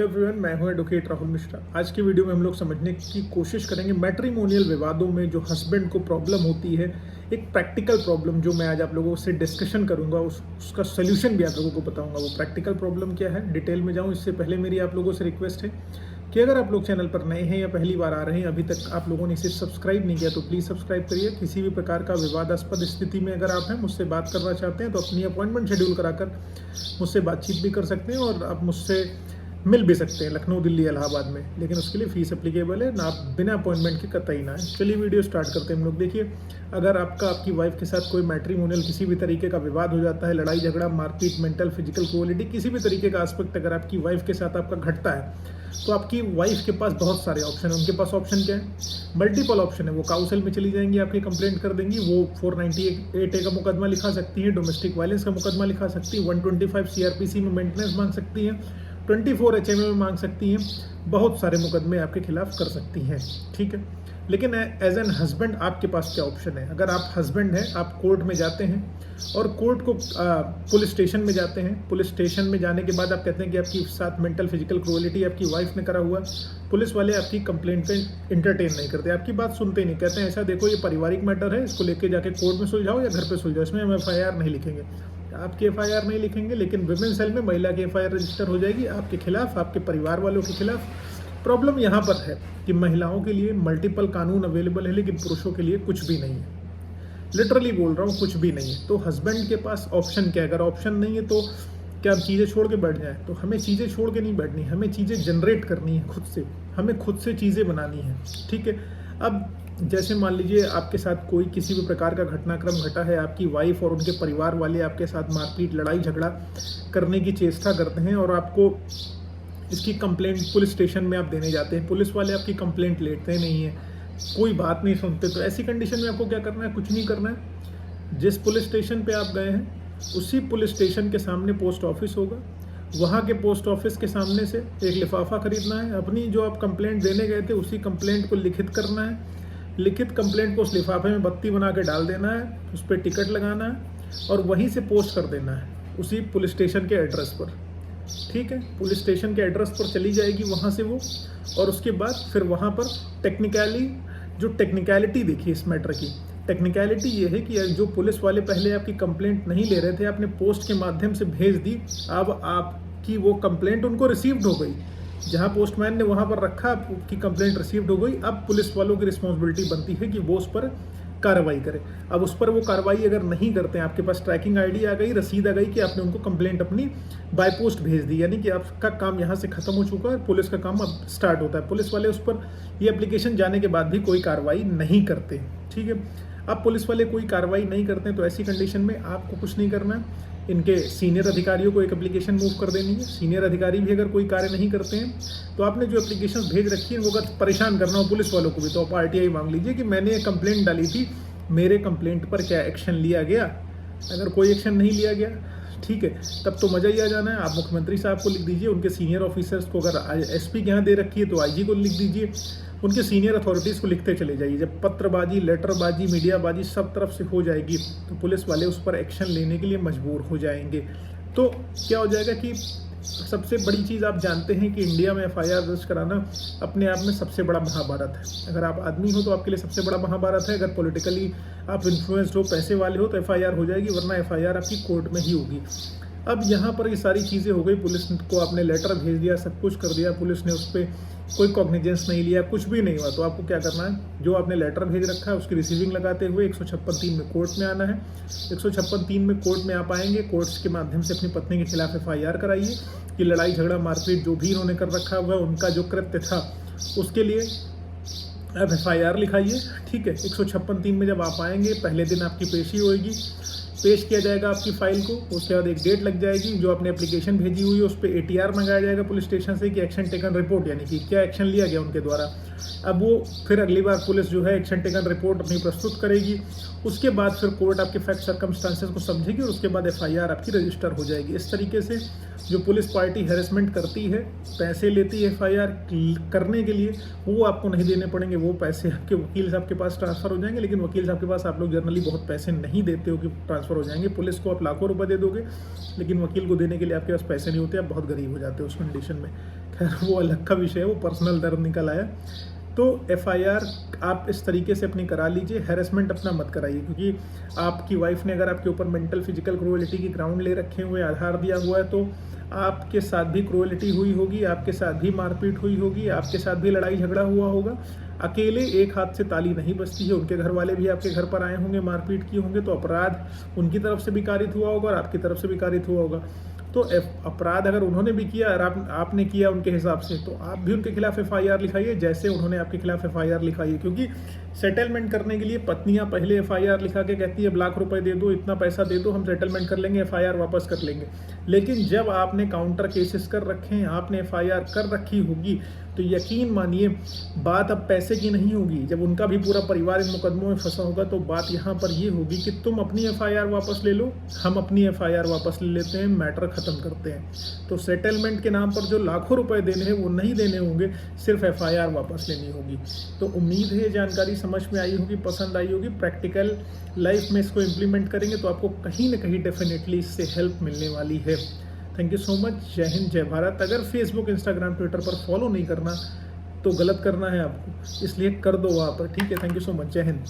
Everyone, मैं हूं advocate Rahul Mishra. आज की वीडियो में हम लोग समझने की कोशिश करेंगे मैट्रिमोनियल विवादों में जो हस्बैंड को प्रॉब्लम होती है, एक प्रैक्टिकल प्रॉब्लम जो मैं आज आप लोगों से डिस्कशन करूंगा, उसका सोल्यूशन भी आप लोगों को बताऊंगा। वो प्रैक्टिकल प्रॉब्लम क्या है, डिटेल में जाऊं इससे पहले मेरी आप लोगों से रिक्वेस्ट है कि अगर आप लोग चैनल पर नए हैं या पहली बार आ रहे हैं, अभी तक आप लोगों ने इसे सब्सक्राइब नहीं किया तो प्लीज़ सब्सक्राइब करिए। किसी भी प्रकार का विवादास्पद स्थिति में अगर आप हैं, मुझसे बात करना चाहते हैं तो अपनी अपॉइंटमेंट शेड्यूल कराकर मुझसे बातचीत भी कर सकते हैं और आप मुझसे मिल भी सकते हैं लखनऊ, दिल्ली, इलाहाबाद में, लेकिन उसके लिए फ़ीस एप्लीकेबल है ना। आप बिना अपॉइंटमेंट के कतई ना है। चलिए वीडियो स्टार्ट करते हैं हम लोग। देखिए, अगर आपकी वाइफ के साथ कोई मैट्रिमोनियल किसी भी तरीके का विवाद हो जाता है, लड़ाई झगड़ा, मारपीट, मेंटल फिजिकल क्रुएलिटी, किसी भी तरीके का एस्पेक्ट अगर आपकी वाइफ के साथ आपका घटता है, तो आपकी वाइफ के पास बहुत सारे ऑप्शन है। उनके पास ऑप्शन क्या है, मल्टीपल ऑप्शन है। वो काउंसिल में चली जाएंगी, आपकी कंप्लेंट कर देंगी, वो 498A का मुकदमा लिखा सकती है, डोमेस्टिक वायलेंस का मुकदमा लिखा सकती है, 125 CRPC में मेंटेनेंस मांग सकती हैं, 24 HMA में मांग सकती हैं, बहुत सारे मुकदमे आपके खिलाफ कर सकती हैं। ठीक है, लेकिन एज एन हस्बैंड आपके पास क्या ऑप्शन है? अगर आप हस्बैंड हैं, आप कोर्ट में जाते हैं और कोर्ट को पुलिस स्टेशन में जाते हैं। पुलिस स्टेशन में जाने के बाद आप कहते हैं कि आपकी साथ मेंटल फिजिकल क्रुएलिटी आपकी वाइफ ने करा हुआ। पुलिस वाले आपकी कंप्लेंट पे इंटरटेन नहीं करते, आपकी बात सुनते ही नहीं। कहते हैं ऐसा देखो, ये पारिवारिक मैटर है, इसको लेके जाके कोर्ट में सुलझाओ या घर पे सुलझाओ, इसमें हम FIR नहीं लिखेंगे। आपकी FIR नहीं लिखेंगे, लेकिन विमेन सेल में महिला की FIR रजिस्टर हो जाएगी आपके खिलाफ, आपके परिवार वालों के खिलाफ। प्रॉब्लम यहाँ पर है कि महिलाओं के लिए मल्टीपल कानून अवेलेबल है, लेकिन पुरुषों के लिए कुछ भी नहीं है। लिटरली बोल रहा हूँ, कुछ भी नहीं है। तो हस्बैंड के पास ऑप्शन क्या है? अगर ऑप्शन नहीं है तो क्या हम चीज़ें छोड़ के बैठ जाएं? तो हमें चीज़ें छोड़ के नहीं बैठनी, हमें चीज़ें जनरेट करनी है खुद से, हमें खुद से चीज़ें बनानी है। ठीक है, अब जैसे मान लीजिए आपके साथ कोई किसी भी प्रकार का घटनाक्रम घटा है, आपकी वाइफ और उनके परिवार वाले आपके साथ मारपीट, लड़ाई झगड़ा करने की चेष्टा करते हैं और आपको इसकी कंप्लेंट पुलिस स्टेशन में आप देने जाते हैं। पुलिस वाले आपकी कंप्लेंट लेते नहीं है, कोई बात नहीं सुनते। तो ऐसी कंडीशन में आपको क्या करना है? कुछ नहीं करना है। जिस पुलिस स्टेशन पे आप गए हैं, उसी पुलिस स्टेशन के सामने पोस्ट ऑफिस होगा। वहाँ के पोस्ट ऑफिस के सामने से एक लिफाफा खरीदना है, अपनी जो आप कंप्लेंट देने गए थे उसी कंप्लेंट को लिखित करना है। लिखित कंप्लेंट को उस लिफाफे में बत्ती बना के डाल देना है, उस पर टिकट लगाना है और वहीं से पोस्ट कर देना है उसी पुलिस स्टेशन के एड्रेस पर। ठीक है, पुलिस स्टेशन के एड्रेस पर चली जाएगी वहाँ से वो, और उसके बाद फिर वहाँ पर टेक्निकलिटी देखिए इस मैटर की। टेक्निकलिटी ये है कि जो पुलिस वाले पहले आपकी कंप्लेंट नहीं ले रहे थे, आपने पोस्ट के माध्यम से भेज दी, अब आपकी वो कंप्लेंट उनको रिसीव्ड हो गई। जहाँ पोस्टमैन ने वहाँ पर रखा, आपकी कंप्लेंट रिसीव्ड हो गई। अब पुलिस वालों की रिस्पॉन्सिबिलिटी बनती है कि वो उस पर कार्रवाई करें। अब उस पर वो कार्रवाई अगर नहीं करते हैं, आपके पास ट्रैकिंग ID आ गई, रसीद आ गई कि आपने उनको कंप्लेंट अपनी बाय पोस्ट भेज दी, यानी कि आपका काम यहाँ से खत्म हो चुका है, पुलिस का काम अब स्टार्ट होता है। पुलिस वाले उस पर ये एप्लीकेशन जाने के बाद भी कोई कार्रवाई नहीं करते। ठीक है, अब पुलिस वाले कोई कार्रवाई नहीं करते हैं, तो ऐसी कंडीशन में आपको कुछ नहीं करना है, इनके सीनियर अधिकारियों को एक एप्लीकेशन मूव कर देनी है। सीनियर अधिकारी भी अगर कोई कार्य नहीं करते हैं, तो आपने जो एप्लीकेशन भेज रखी है वो अगर परेशान करना हो पुलिस वालों को भी, तो आप RTI मांग लीजिए कि मैंने एक कंप्लेंट डाली थी, मेरे कंप्लेंट पर क्या एक्शन लिया गया। अगर कोई एक्शन नहीं लिया गया, ठीक है, तब तो मज़ा ही आ जाना है। आप मुख्यमंत्री साहब को लिख दीजिए, उनके सीनियर ऑफिसर्स को, अगर SP के यहाँ दे रखी है तो IG को लिख दीजिए, उनके सीनियर अथॉरिटीज़ को लिखते चले जाइए। जब पत्रबाजी, लेटरबाजी, मीडियाबाजी सब तरफ से हो जाएगी, तो पुलिस वाले उस पर एक्शन लेने के लिए मजबूर हो जाएंगे। तो क्या हो जाएगा कि सबसे बड़ी चीज़ आप जानते हैं कि इंडिया में FIR दर्ज कराना अपने आप में सबसे बड़ा महाभारत है। अगर आप आदमी हो तो आपके लिए सबसे बड़ा महाभारत है। अगर पॉलिटिकली आप इन्फ्लुएंस्ड हो, पैसे वाले हो, तो FIR हो जाएगी, वरना FIR आपकी कोर्ट में ही होगी। अब यहाँ पर ये सारी चीज़ें हो गई, पुलिस को आपने लेटर भेज दिया, सब कुछ कर दिया, पुलिस ने उस पर कोई कॉग्निजेंस नहीं लिया, कुछ भी नहीं हुआ, तो आपको क्या करना है? जो आपने लेटर भेज रखा है उसकी रिसीविंग लगाते हुए 156(3) में कोर्ट में आना है। 156(3) में कोर्ट में आप आएंगे, कोर्ट्स के माध्यम से अपनी पत्नी के खिलाफ FIR कराइए कि लड़ाई झगड़ा मारपीट जो भी इन्होंने कर रखा हुआ है, उनका जो कृत्य था उसके लिए आप FIR लिखाइए। ठीक है, 156(3) में जब आप आएंगे, पहले दिन आपकी पेशी होगी, पेश किया जाएगा आपकी फाइल को, उसके बाद एक डेट लग जाएगी। जो आपने एप्लीकेशन भेजी हुई है उस पर ATR मंगाया जाएगा पुलिस स्टेशन से कि एक्शन टेकन रिपोर्ट, यानी कि क्या एक्शन लिया गया उनके द्वारा। अब वो फिर अगली बार पुलिस जो है एक्शन टेकन रिपोर्ट अपनी प्रस्तुत करेगी। उसके बाद फिर कोर्ट आपके फैक्ट सर्कमस्टांसेस को समझेगी और उसके बाद FIR आपकी रजिस्टर हो जाएगी। इस तरीके से जो पुलिस पार्टी हैरेसमेंट करती है, पैसे लेती है FIR करने के लिए, वो आपको नहीं देने पड़ेंगे। वो पैसे आपके वकील साहब के पास ट्रांसफ़र हो जाएंगे, लेकिन वकील साहब के पास आप लोग जनरली बहुत पैसे नहीं देते हो कि ट्रांसफ़र हो जाएंगे। पुलिस को आप लाखों रुपए दे दोगे, लेकिन वकील को देने के लिए आपके पास पैसे नहीं होते, आप बहुत गरीब हो जाते हो उस कंडीशन में। खैर वो अलग का विषय है, वो पर्सनल दर्द निकल आया। तो एफआईआर आप इस तरीके से अपनी करा लीजिए, हैरेसमेंट अपना मत कराइए, क्योंकि आपकी वाइफ ने अगर आपके ऊपर मेंटल फिजिकल क्रूअलिटी की ग्राउंड ले रखे हुए, आधार दिया हुआ है, तो आपके साथ भी क्रूअलिटी हुई होगी, आपके साथ भी मारपीट हुई होगी, आपके साथ भी लड़ाई झगड़ा हुआ होगा। अकेले एक हाथ से ताली नहीं बजती है, उनके घर वाले भी आपके घर पर आए होंगे, मारपीट की होंगे, तो अपराध उनकी तरफ से भी कारित हुआ होगा और आपकी तरफ से भी कारित हुआ होगा। तो अपराध अगर उन्होंने भी किया और आपने किया उनके हिसाब से, तो आप भी उनके खिलाफ एफआईआर लिखाइए जैसे उन्होंने आपके खिलाफ एफआईआर लिखाई है। क्योंकि सेटलमेंट करने के लिए पत्नियां पहले एफआईआर लिखा के कहती है लाख रुपए दे दो, इतना पैसा दे दो, हम सेटलमेंट कर लेंगे, एफआईआर वापस कर लेंगे। लेकिन जब आपने काउंटर केसेस कर रखे हैं, आपने एफआईआर कर रखी होगी, तो यकीन मानिए बात अब पैसे की नहीं होगी। जब उनका भी पूरा परिवार इन मुकदमों में फंसा होगा, तो बात यहाँ पर ये होगी कि तुम अपनी एफआईआर वापस ले लो, हम अपनी एफआईआर वापस ले लेते हैं, मैटर खत्म करते हैं। तो सेटलमेंट के नाम पर जो लाखों रुपए देने हैं वो नहीं देने होंगे, सिर्फ एफआईआर वापस लेनी होगी। तो उम्मीद है ये जानकारी समझ में आई होगी, पसंद आई होगी। प्रैक्टिकल लाइफ में इसको इम्प्लीमेंट करेंगे तो आपको कहीं ना कहीं डेफिनेटली इससे हेल्प मिलने वाली है। Thank you so much. जय हिंद, जय भारत। अगर फेसबुक, इंस्टाग्राम, ट्विटर पर फॉलो नहीं करना तो गलत करना है आपको, इसलिए कर दो वहाँ पर। ठीक है, थैंक यू सो मच। जय हिंद।